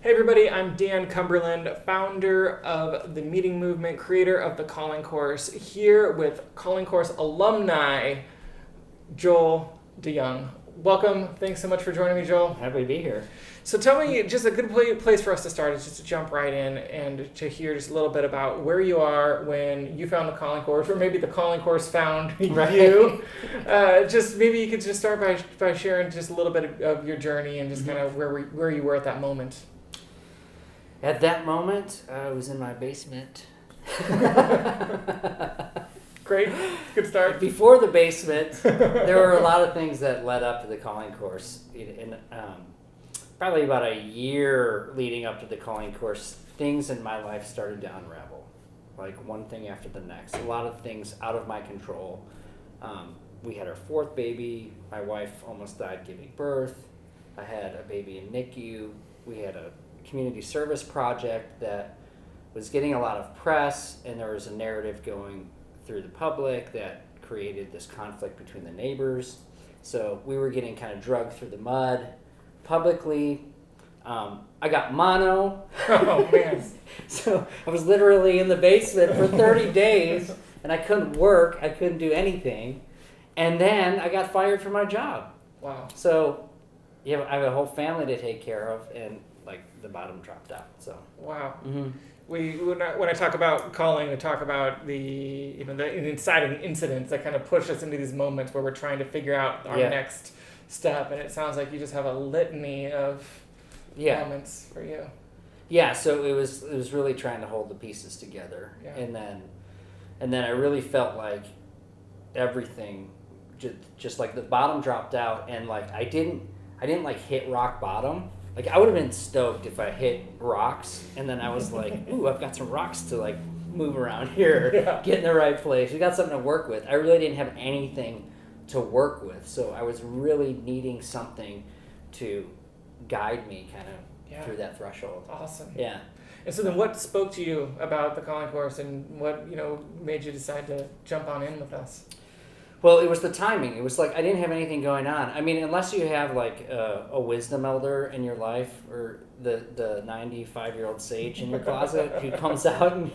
Hey everybody, I'm Dan Cumberland, founder of the Meeting Movement, creator of the Calling Course, here with Calling Course alumni, Joel DeYoung. Welcome. Thanks so much for joining me, Joel. Happy to be here. So tell me, just a good place for us to start is just to jump right in and to hear just a little bit about where you are when you found the Calling Course, or maybe the Calling Course found you. Just maybe you could just start by sharing just a little bit of your journey and just kind of where you were at that moment. At that moment, I was in my basement. Great. Good start. Before the basement, there were a lot of things that led up to the Calling Course. And probably about a year leading up to the Calling Course, things in my life started to unravel. Like one thing after the next. A lot of things out of my control. We had our fourth baby. My wife almost died giving birth. I had a baby in NICU. We had a community service project that was getting a lot of press, and there was a narrative going through the public that created this conflict between the neighbors. So we were getting kind of dragged through the mud publicly. I got mono. Oh man. So I was literally in the basement for 30 days and I couldn't work, I couldn't do anything. And then I got fired from my job. Wow. So I have a whole family to take care of, and the bottom dropped out. So wow. Mm-hmm. When I talk about calling, I talk about the inciting incidents that kind of push us into these moments where we're trying to figure out our next step, and it sounds like you just have a litany of moments for you. Yeah, so it was really trying to hold the pieces together, and then I really felt like everything just like the bottom dropped out, and I didn't hit rock bottom. I would have been stoked if I hit rocks, and then I was like, ooh, I've got some rocks to move around here, get in the right place. We got something to work with. I really didn't have anything to work with, so I was really needing something to guide me kind of through that threshold. Awesome. Yeah. And so then what spoke to you about the Calling Course, and what made you decide to jump on in with us? Well, it was the timing. It was I didn't have anything going on. I mean, unless you have a wisdom elder in your life, or the 95-year-old sage in your closet who comes out and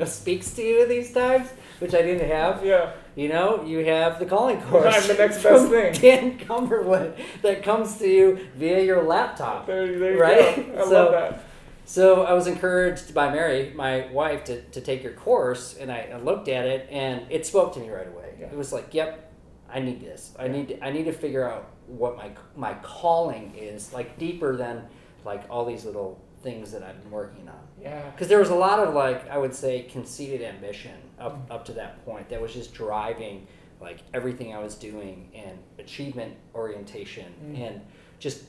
speaks to you these times, which I didn't have. Yeah. You have the Calling Course. I'm the next best thing. Dan Cumberland that comes to you via your laptop. There you right? Go. I love that. So I was encouraged by Mary, my wife, to take your course, and I looked at it, and it spoke to me right away. Yeah. It was yep, I need this. I need to figure out what my calling is, deeper than all these little things that I've been working on. Yeah. Because there was a lot of I would say conceited ambition up to that point that was just driving everything I was doing, and achievement orientation, and just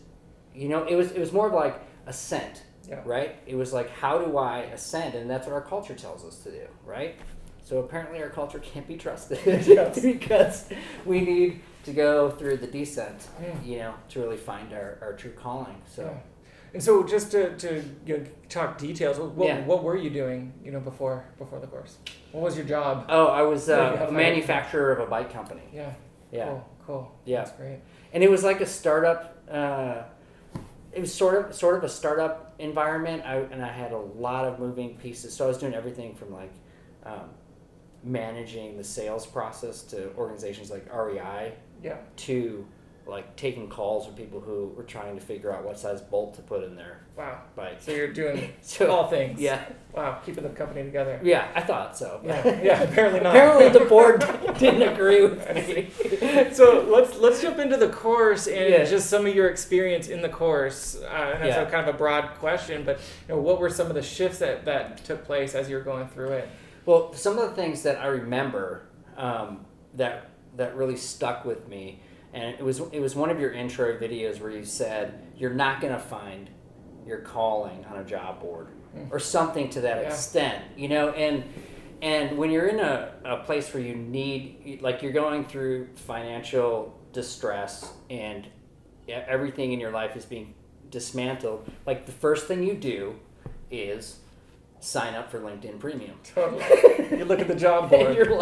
it was more of ascent. Yeah. Right? It was how do I ascend? And that's what our culture tells us to do, right? So apparently our culture can't be trusted because we need to go through the descent, to really find our true calling. So, And so just to talk details, what were you doing, before the course? What was your job? Oh, I was a manufacturer of a bike company. Yeah. Yeah. Cool. Yeah. That's great. And it was like a startup. It was sort of a startup environment, and I had a lot of moving pieces. So I was doing everything from managing the sales process to organizations like REI, to taking calls from people who were trying to figure out what size bolt to put in their bike. So you're doing all things. Yeah. Wow, keeping the company together. Yeah, I thought so. Yeah, apparently not. Apparently the board didn't agree with me. So let's jump into the course and just some of your experience in the course. And that's kind of a broad question, but what were some of the shifts that took place as you were going through it? Well, some of the things that I remember that really stuck with me, and it was one of your intro videos where you said you're not going to find your calling on a job board or something to that extent, and when you're in a place where you need, you're going through financial distress and everything in your life is being dismantled, the first thing you do is sign up for LinkedIn Premium. Totally. You look at the job board. And you're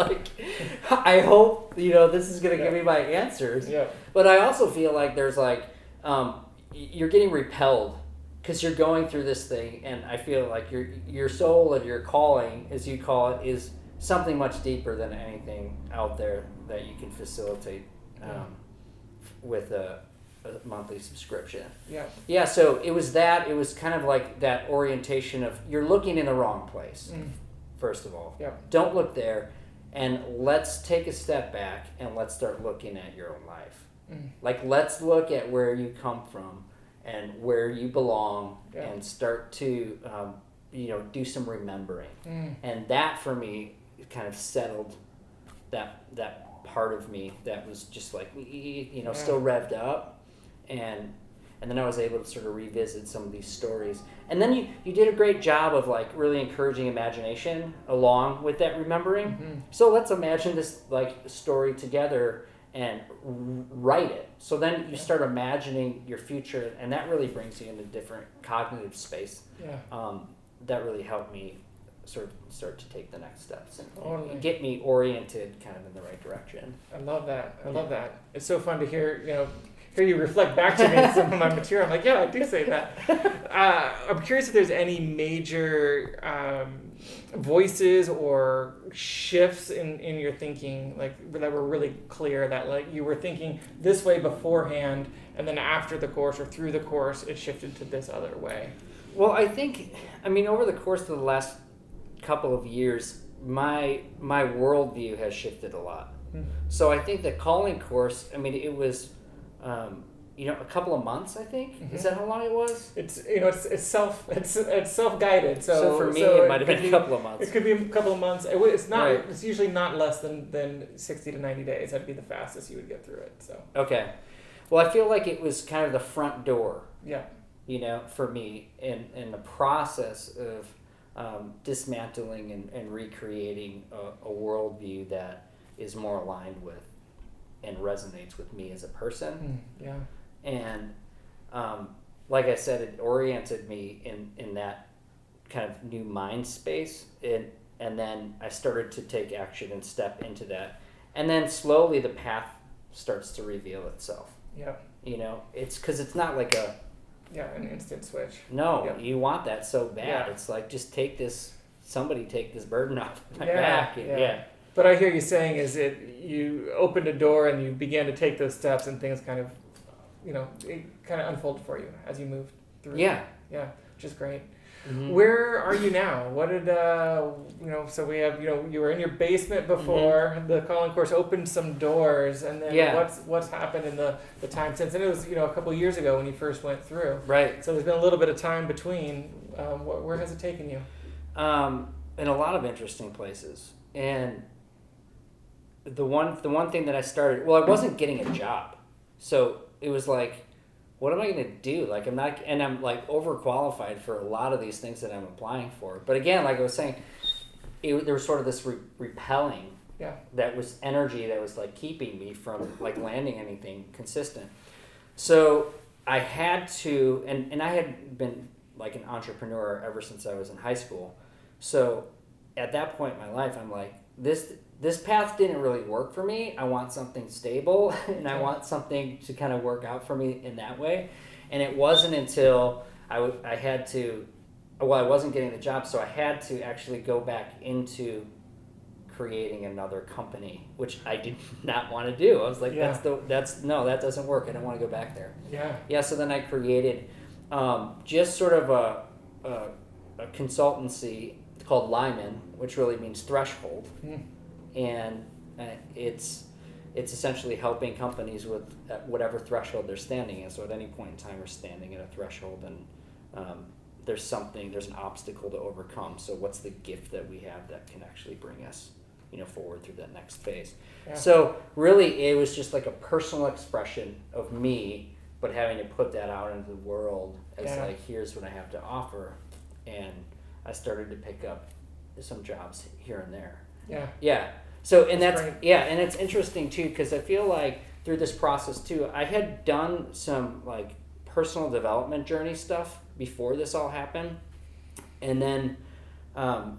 I hope, this is going to give me my answers. Yeah. But I also feel there's you're getting repelled because you're going through this thing, and I feel like your soul and your calling, as you call it, is something much deeper than anything out there that you can facilitate with a monthly subscription. Yeah. Yeah, so it was kind of like that orientation of you're looking in the wrong place, first of all. Yeah. Don't look there, and let's take a step back and let's start looking at your own life. Like, let's look at where you come from and where you belong, and start to, do some remembering. And that, for me, kind of settled that part of me that was just like, still revved up. And then I was able to sort of revisit some of these stories. And then you did a great job of, like, really encouraging imagination along with that remembering. So let's imagine this, like, story together and write it. So then you start imagining your future, and that really brings you into different cognitive space. That really helped me sort of start to take the next steps and get me oriented kind of in the right direction. I love that. I love that. It's so fun to hear you reflect back to me some of my material. I'm like, yeah, I do say that. I'm curious if there's any major voices or shifts in your thinking, like, that were really clear, that, like, you were thinking this way beforehand, and then after the course or through the course, it shifted to this other way. Well, I think, over the course of the last couple of years, my worldview has shifted a lot. So I think the calling course, it was, a couple of months, I think. Is that how long it was? It's self-guided. So for me, it might have been a couple of months. It could be a couple of months. It's not. Right. It's usually not less than 60 to 90 days. That'd be the fastest you would get through it. So. Okay. Well, I feel like it was kind of the front door. Yeah. For me, in the process of dismantling and recreating a worldview that is more aligned with and resonates with me as a person. Yeah. And like I said, it oriented me in that kind of new mind space. And then I started to take action and step into that. And then slowly the path starts to reveal itself. Yeah. It's because it's not like an instant switch. No, you want that so bad. Yeah. It's like, just somebody take this burden off my Yeah, back. yeah. But I hear you saying you opened a door and you began to take those steps, and things kind of, it kind of unfolded for you as you moved through. Yeah. Yeah, which is great. Mm-hmm. Where are you now? What did, so we have, you were in your basement before, the calling course opened some doors, and then what's happened in the time since? And it was, a couple of years ago when you first went through. Right. So there's been a little bit of time between. Where has it taken you? In a lot of interesting places. And the one thing that I started, I wasn't getting a job. So it was like, what am I going to do? Like, I'm like overqualified for a lot of these things that I'm applying for. But again, like I was saying, there was sort of this repelling. Yeah. That was energy that was, like, keeping me from, like, landing anything consistent. So I had to, and I had been like an entrepreneur ever since I was in high school. So at that point in my life, I'm like, this path didn't really work for me. I want something stable, and I want something to kind of work out for me in that way. And it wasn't until I wasn't getting the job, so I had to actually go back into creating another company, which I did not want to do. I was like, that doesn't work. I don't want to go back there. Yeah. So then I created just sort of a consultancy called Lyman, which really means threshold. And it's essentially helping companies with whatever threshold they're standing in. So at any point in time, we're standing at a threshold, and there's an obstacle to overcome. So what's the gift that we have that can actually bring us, forward through that next phase? Yeah. So really, it was just like a personal expression of me, but having to put that out into the world as like, here's what I have to offer. And I started to pick up some jobs here and there. Yeah. So, and that's and it's interesting too, because I feel like through this process too, I had done some, like, personal development journey stuff before this all happened, and then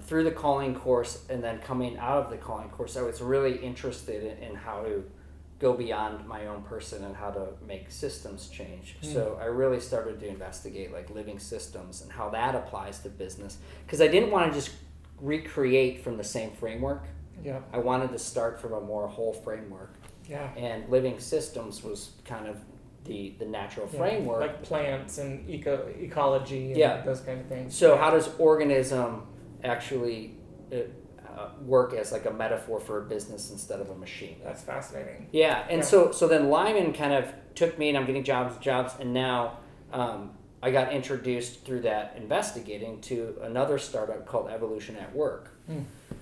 through the calling course, and then coming out of the calling course, I was really interested in how to go beyond my own person and how to make systems change. So I really started to investigate like living systems and how that applies to business, because I didn't want to just recreate from the same framework. Yeah. I wanted to start from a more whole framework. Yeah. And living systems was kind of the natural framework. Like plants and ecology and those kind of things. So how does organism actually work as like a metaphor for a business instead of a machine? That's fascinating. Yeah, and so then Lyman kind of took me, and I'm getting jobs, and now I got introduced through that investigating to another startup called Evolution at Work,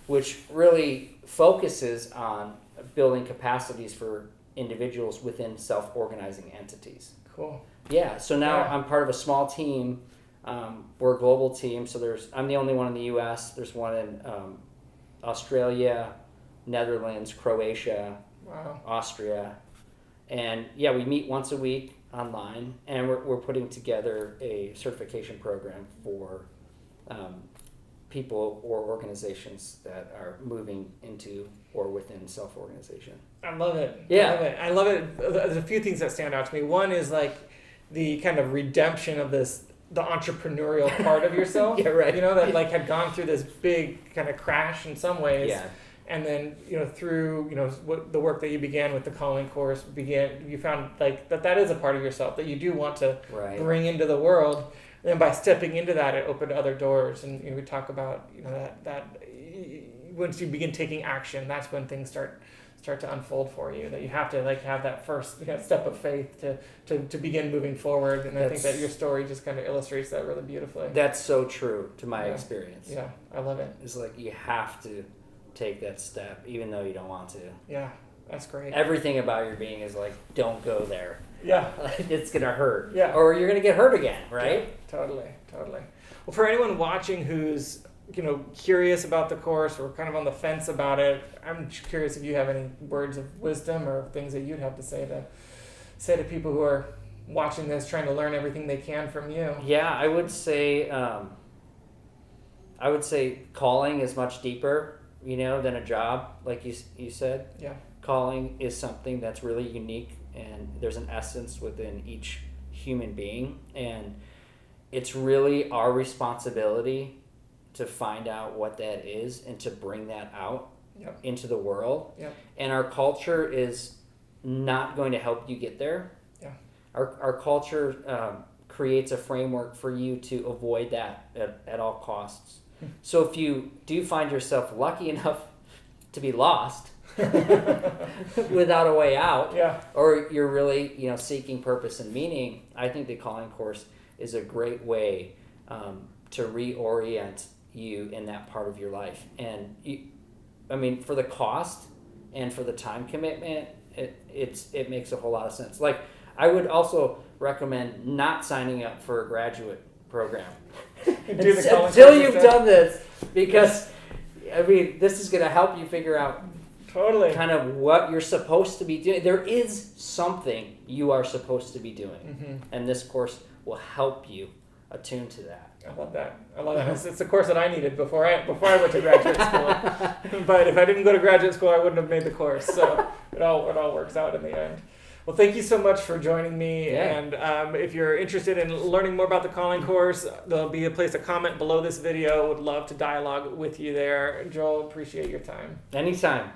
which really focuses on building capacities for individuals within self-organizing entities. Cool. Yeah, so now I'm part of a small team. We're a global team, so I'm the only one in the U.S. There's one in Australia, Netherlands, Croatia, Austria, and we meet once a week online, and we're putting together a certification program for people or organizations that are moving into or within self-organization. I love it. Yeah. I love it. There's a few things that stand out to me. One is like the kind of redemption of the entrepreneurial part of yourself. Yeah, right. That like had gone through this big kind of crash in some ways. Yeah. And then, through, what the work that you began with the calling course you found like that is a part of yourself that you do want to bring into the world. And by stepping into that, it opened other doors. And we talk about that once you begin taking action, that's when things start to unfold for you. That you have to like have that first step of faith to begin moving forward. And I think that your story just kind of illustrates that really beautifully. That's so true to my experience. Yeah, I love it. It's like you have to take that step, even though you don't want to. Yeah, that's great. Everything about your being is like, don't go there. Yeah. It's going to hurt. Yeah. Or you're going to get hurt again, right? Yeah, totally. Well, for anyone watching who's, curious about the course or kind of on the fence about it, I'm curious if you have any words of wisdom or things that you'd have to say to people who are watching this, trying to learn everything they can from you. Yeah, I would say calling is much deeper, than a job, like you said. Yeah. Calling is something that's really unique, and there's an essence within each human being, and it's really our responsibility to find out what that is and to bring that out into the world. Yep. And our culture is not going to help you get there. Yeah. Our culture creates a framework for you to avoid that at all costs. So if you do find yourself lucky enough to be lost without a way out, or you're really seeking purpose and meaning, I think the calling course is a great way to reorient you in that part of your life. And for the cost and for the time commitment, it makes a whole lot of sense. Like, I would also recommend not signing up for a graduate program until you've done this, because this is going to help you figure out kind of what you're supposed to be doing. There is something you are supposed to be doing, and this course will help you attune to that. I love that. It's the course that I needed before I went to graduate school. But if I didn't go to graduate school, I wouldn't have made the course. So it all works out in the end. Well, thank you so much for joining me. Yeah. And if you're interested in learning more about the calling course, there'll be a place to comment below this video. Would love to dialogue with you there. Joel, appreciate your time. Anytime.